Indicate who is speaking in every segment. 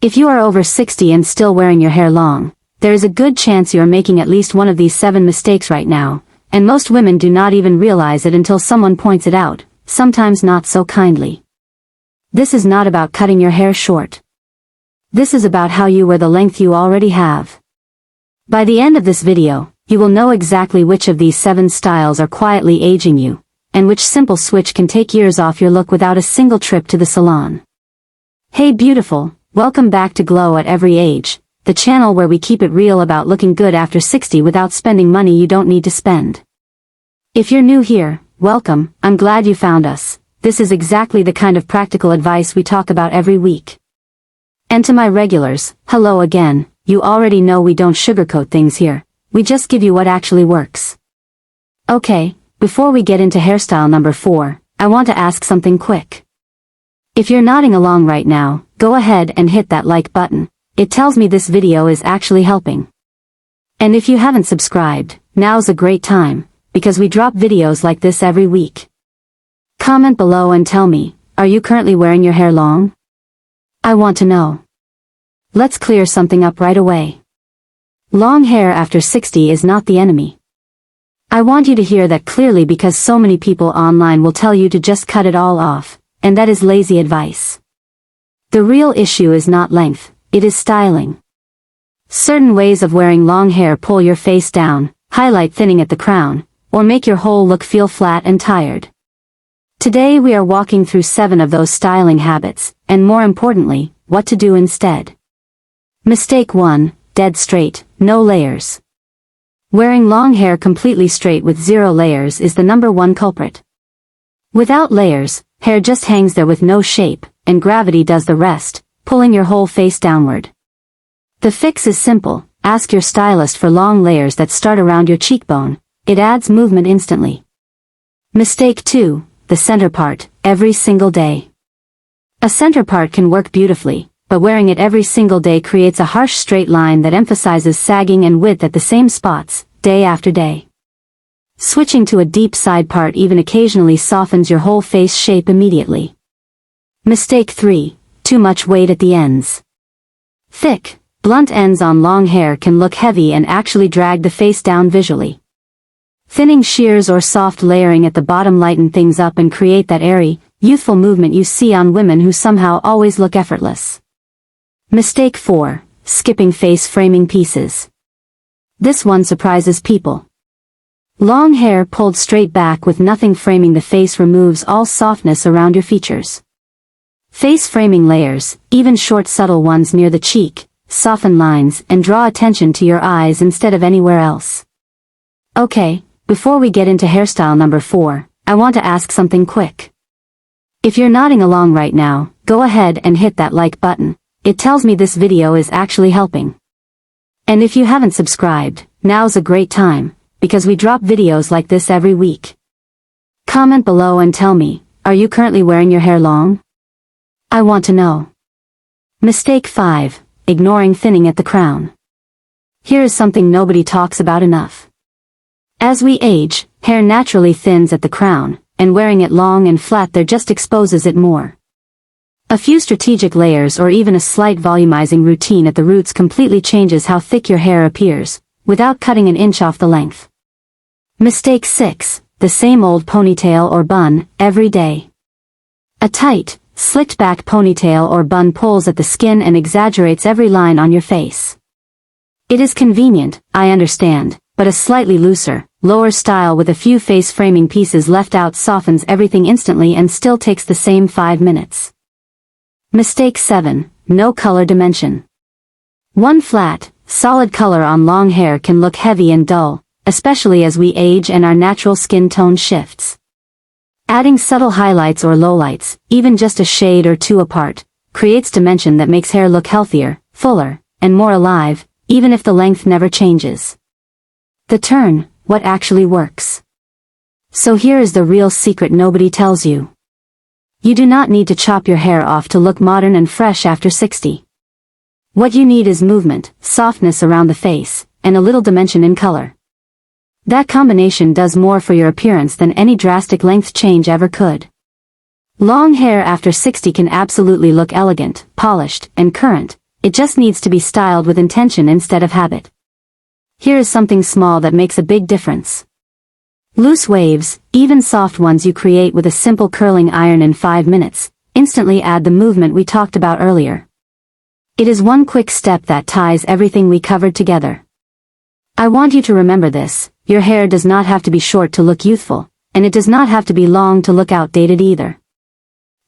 Speaker 1: If you are over 60 and still wearing your hair long, there is a good chance you are making at least one of these 7 mistakes right now, and most women do not even realize it until someone points it out, sometimes not so kindly. This is not about cutting your hair short. This is about how you wear the length you already have. By the end of this video, you will know exactly which of these 7 styles are quietly aging you, and which simple switch can take years off your look without a single trip to the salon. Hey beautiful, welcome back to Glow at Every Age, the channel where we keep it real about looking good after 60 without spending money you don't need to spend. If you're new here, welcome, I'm glad you found us. This is exactly the kind of practical advice we talk about every week. And to my regulars, hello again, you already know we don't sugarcoat things here, we just give you what actually works. Okay, before we get into hairstyle number 4, I want to ask something quick. If you're nodding along right now, go ahead and hit that like button. It tells me this video is actually helping. And if you haven't subscribed, now's a great time, because we drop videos like this every week. Comment below and tell me, are you currently wearing your hair long? I want to know. Let's clear something up right away. Long hair after 60 is not the enemy. I want you to hear that clearly because so many people online will tell you to just cut it all off, and that is lazy advice. The real issue is not length, it is styling. Certain ways of wearing long hair pull your face down, highlight thinning at the crown, or make your whole look feel flat and tired. Today we are walking through 7 of those styling habits, and more importantly, what to do instead. Mistake 1, dead straight, no layers. Wearing long hair completely straight with 0 layers is the #1 culprit. Without layers, hair just hangs there with no shape, and gravity does the rest, pulling your whole face downward. The fix is simple, ask your stylist for long layers that start around your cheekbone, it adds movement instantly. Mistake 2, the center part, every single day. A center part can work beautifully, but wearing it every single day creates a harsh straight line that emphasizes sagging and width at the same spots, day after day. Switching to a deep side part even occasionally softens your whole face shape immediately. Mistake 3, too much weight at the ends. Thick, blunt ends on long hair can look heavy and actually drag the face down visually. Thinning shears or soft layering at the bottom lighten things up and create that airy, youthful movement you see on women who somehow always look effortless. Mistake 4, skipping face framing pieces. This one surprises people. Long hair pulled straight back with nothing framing the face removes all softness around your features. Face framing layers, even short subtle ones near the cheek, soften lines and draw attention to your eyes instead of anywhere else. Okay, before we get into hairstyle number 4, I want to ask something quick. If you're nodding along right now, go ahead and hit that like button, it tells me this video is actually helping. And if you haven't subscribed, now's a great time, because we drop videos like this every week. Comment below and tell me, are you currently wearing your hair long? I want to know. Mistake 5, ignoring thinning at the crown. Here is something nobody talks about enough. As we age, hair naturally thins at the crown, and wearing it long and flat there just exposes it more. A few strategic layers or even a slight volumizing routine at the roots completely changes how thick your hair appears, without cutting an inch off the length. Mistake 6, the same old ponytail or bun, every day. A tight, slicked back ponytail or bun pulls at the skin and exaggerates every line on your face. It is convenient, I understand, but a slightly looser, lower style with a few face framing pieces left out softens everything instantly and still takes the same 5 minutes. Mistake 7, no color dimension. One flat, solid color on long hair can look heavy and dull, especially as we age and our natural skin tone shifts. Adding subtle highlights or lowlights, even just a shade or 2 apart, creates dimension that makes hair look healthier, fuller, and more alive, even if the length never changes. The turn, what actually works. So here is the real secret nobody tells you. You do not need to chop your hair off to look modern and fresh after 60. What you need is movement, softness around the face, and a little dimension in color. That combination does more for your appearance than any drastic length change ever could. Long hair after 60 can absolutely look elegant, polished, and current, it just needs to be styled with intention instead of habit. Here is something small that makes a big difference. Loose waves, even soft ones you create with a simple curling iron in 5 minutes, instantly add the movement we talked about earlier. It is one quick step that ties everything we covered together. I want you to remember this: your hair does not have to be short to look youthful, and it does not have to be long to look outdated either.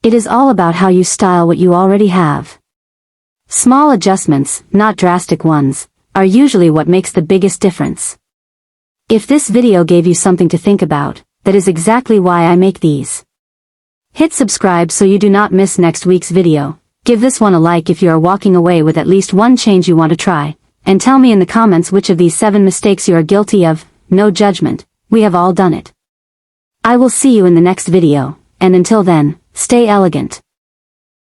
Speaker 1: It is all about how you style what you already have. Small adjustments, not drastic ones, are usually what makes the biggest difference. If this video gave you something to think about, that is exactly why I make these. Hit subscribe so you do not miss next week's video. Give this one a like if you are walking away with at least one change you want to try, and tell me in the comments which of these 7 mistakes you are guilty of. No judgment, we have all done it. I will see you in the next video, and until then, stay elegant.